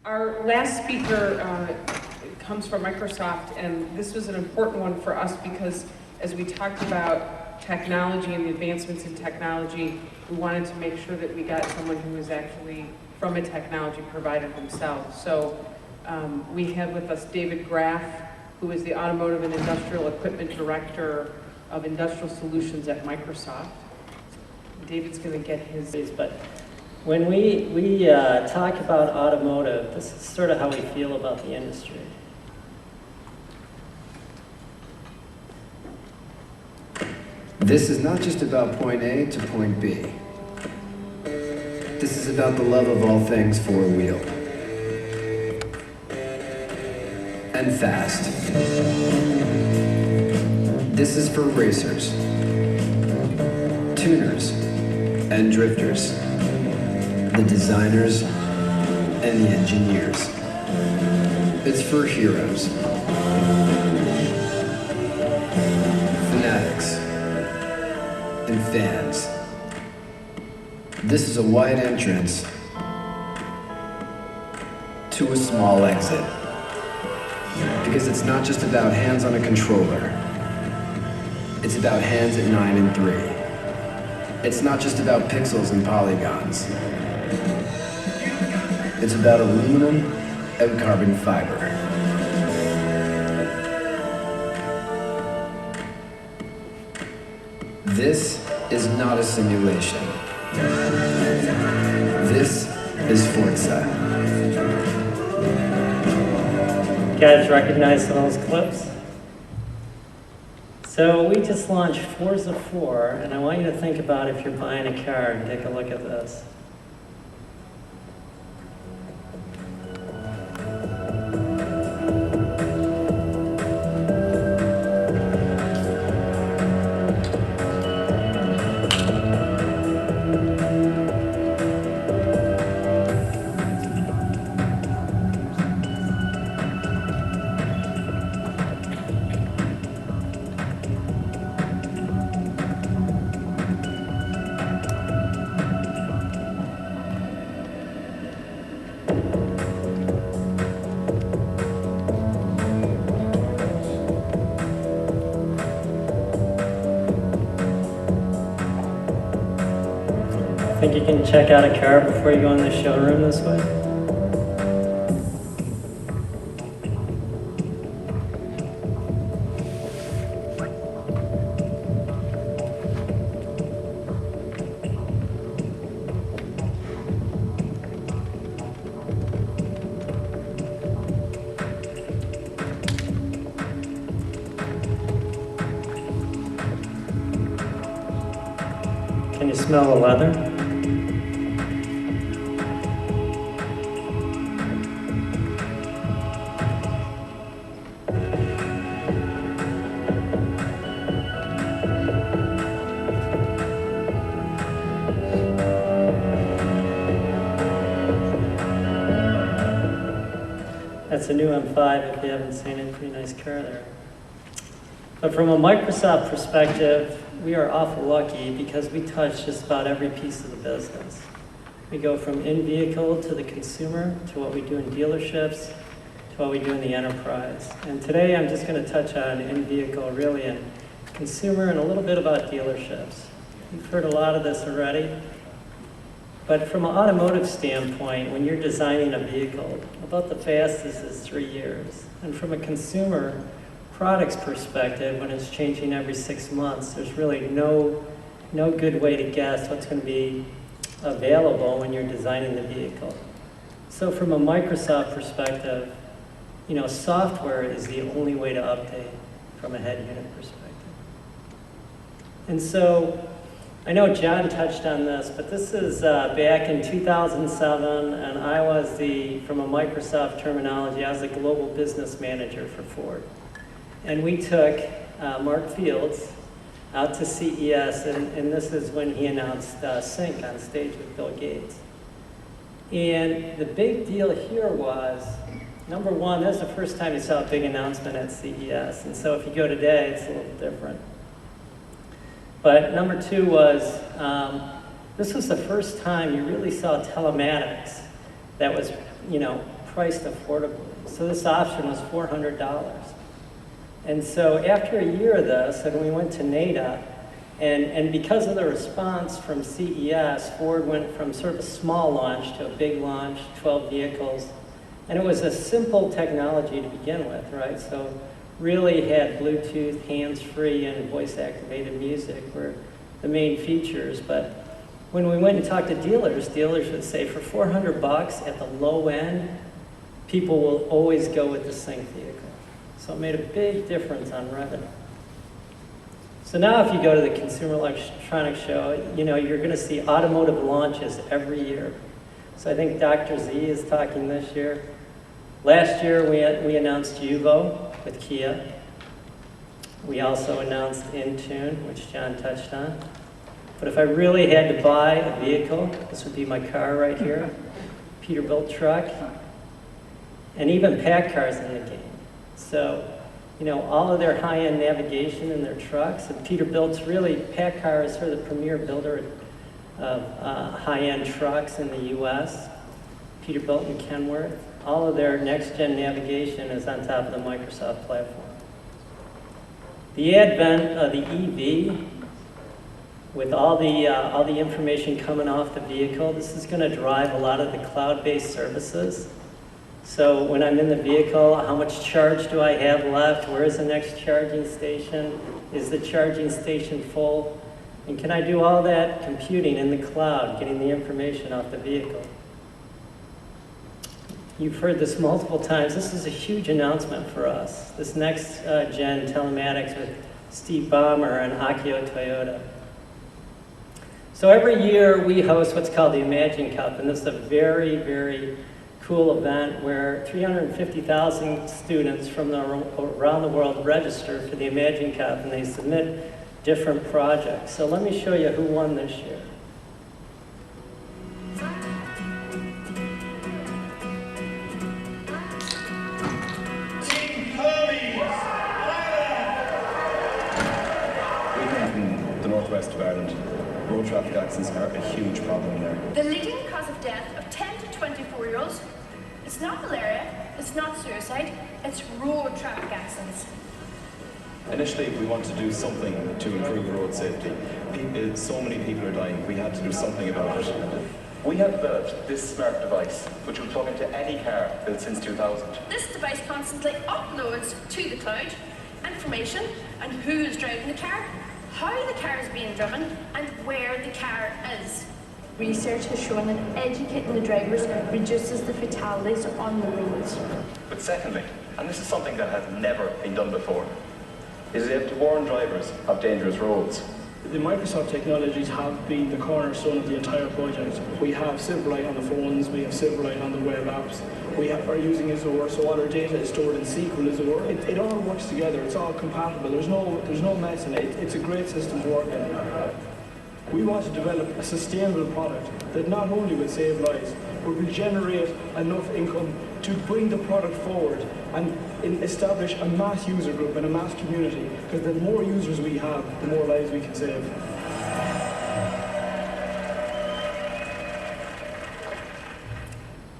Our last speaker comes from Microsoft, and this was an important one for us because as we talked about technology and the advancements in technology, we wanted to make sure that we got someone who was actually from a technology provider themselves. So we have with us David Graff, who is the Automotive and Industrial Equipment Director of Industrial Solutions at Microsoft. David's going to get his... But when we talk about automotive, this is sort of how we feel about the industry. This is not just about point A to point B. This is about the love of all things four-wheel. And fast. This is for racers, tuners, and drifters, the designers, and the engineers. It's for heroes, fanatics, and fans. This is a wide entrance to a small exit. Because it's not just about hands on a controller. It's about hands at 9 and 3. It's not just about pixels and polygons. It's about aluminum and carbon fiber. This is not a simulation. This is Forza. You guys recognize some of those clips? So we just launched Forza 4, and I want you to think about if you're buying a car and take a look at this. Think you can check out a car before you go in the showroom this way? Can you smell the leather? That's a new M5 if you haven't seen it, pretty nice car there. But from a Microsoft perspective, we are awful lucky because we touch just about every piece of the business. We go from in-vehicle to the consumer, to what we do in dealerships, to what we do in the enterprise. And today I'm just going to touch on in-vehicle, really, and consumer, and a little bit about dealerships. You've heard a lot of this already. But from an automotive standpoint, when you're designing a vehicle, about the fastest is 3 years. And from a consumer products perspective, when it's changing every 6 months, there's really no good way to guess what's going to be available when you're designing the vehicle. So from a Microsoft perspective, software is the only way to update from a head unit perspective. And so, I know John touched on this, but this is back in 2007, and I was from a Microsoft terminology, I was the global business manager for Ford. And we took Mark Fields out to CES, and this is when he announced Sync on stage with Bill Gates. And the big deal here was, number one, that was the first time you saw a big announcement at CES, and so if you go today, it's a little different. But number two was, this was the first time you really saw telematics that was, priced affordably. So this option was $400. And so after a year of this, and we went to NADA, and because of the response from CES, Ford went from sort of a small launch to a big launch, 12 vehicles. And it was a simple technology to begin with, right? So really had Bluetooth, hands-free, and voice-activated music were the main features. But when we went and talked to dealers, dealers would say for $400 at the low end, people will always go with the Sync vehicle. So it made a big difference on revenue. So now if you go to the Consumer Electronics Show, you're going to see automotive launches every year. So I think Dr. Z is talking this year. Last year we announced Yugo with Kia. We also announced Intune, which John touched on. But if I really had to buy a vehicle, this would be my car right here, Peterbilt truck, and even PACCAR's in the game. So, all of their high-end navigation in their trucks, and Peterbilt's really, PACCAR is sort of the premier builder of high-end trucks in the US. Peterbilt and Kenworth, all of their next-gen navigation is on top of the Microsoft platform. The advent of the EV, with all the information coming off the vehicle, this is going to drive a lot of the cloud-based services. So when I'm in the vehicle, how much charge do I have left? Where is the next charging station? Is the charging station full? And can I do all that computing in the cloud, getting the information off the vehicle? You've heard this multiple times. This is a huge announcement for us. This next gen telematics with Steve Ballmer and Akio Toyota. So every year we host what's called the Imagine Cup, and this is a very, very cool event where 350,000 students from around the world register for the Imagine Cup, and they submit different projects. So let me show you who won this year. The northwest of Ireland. Road traffic accidents are a huge problem there. The leading cause of death of 10 to 24-year-olds, it's not malaria, it's not suicide, it's road traffic accidents. Initially, we wanted to do something to improve road safety. So many people are dying, we had to do something about it. We have developed this smart device, which will plug into any car built since 2000. This device constantly uploads to the cloud information on who's driving the car, how the car is being driven, and where the car is. Research has shown that educating the drivers reduces the fatalities on the roads. But secondly, and this is something that has never been done before, is able to warn drivers of dangerous roads. The Microsoft technologies have been the cornerstone of the entire project. We have Silverlight on the phones, we have Silverlight on the web apps, we are using Azure, so all our data is stored in SQL Azure. It all works together, it's all compatible, there's no mess in it. It's a great system to work in. We want to develop a sustainable product that not only will save lives, but will generate enough income to bring the product forward and establish a mass user group and a mass community, because the more users we have, the more lives we can save.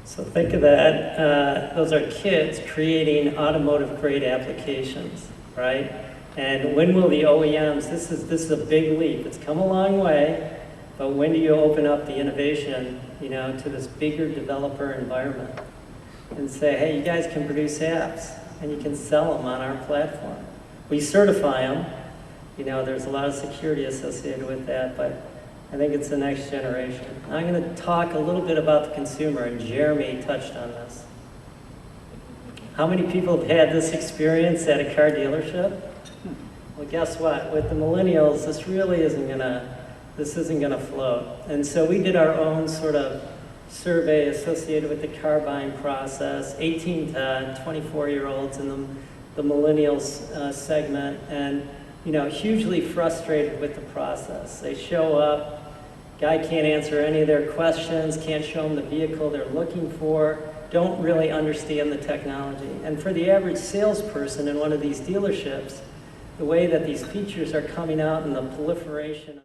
So think of that. Those are kids creating automotive-grade applications, right? And when will the OEMs, this is a big leap. It's come a long way, but when do you open up the innovation, to this bigger developer environment and say, hey, you guys can produce apps and you can sell them on our platform. We certify them. There's a lot of security associated with that, but I think it's the next generation. I'm going to talk a little bit about the consumer, and Jeremy touched on this. How many people have had this experience at a car dealership? Well, guess what? With the millennials, this really isn't gonna float. And so we did our own sort of survey associated with the car buying process, 18 to 24-year-olds in the millennials segment, and hugely frustrated with the process. They show up, guy can't answer any of their questions, can't show them the vehicle they're looking for, don't really understand the technology. And for the average salesperson in one of these dealerships, the way that these features are coming out and the proliferation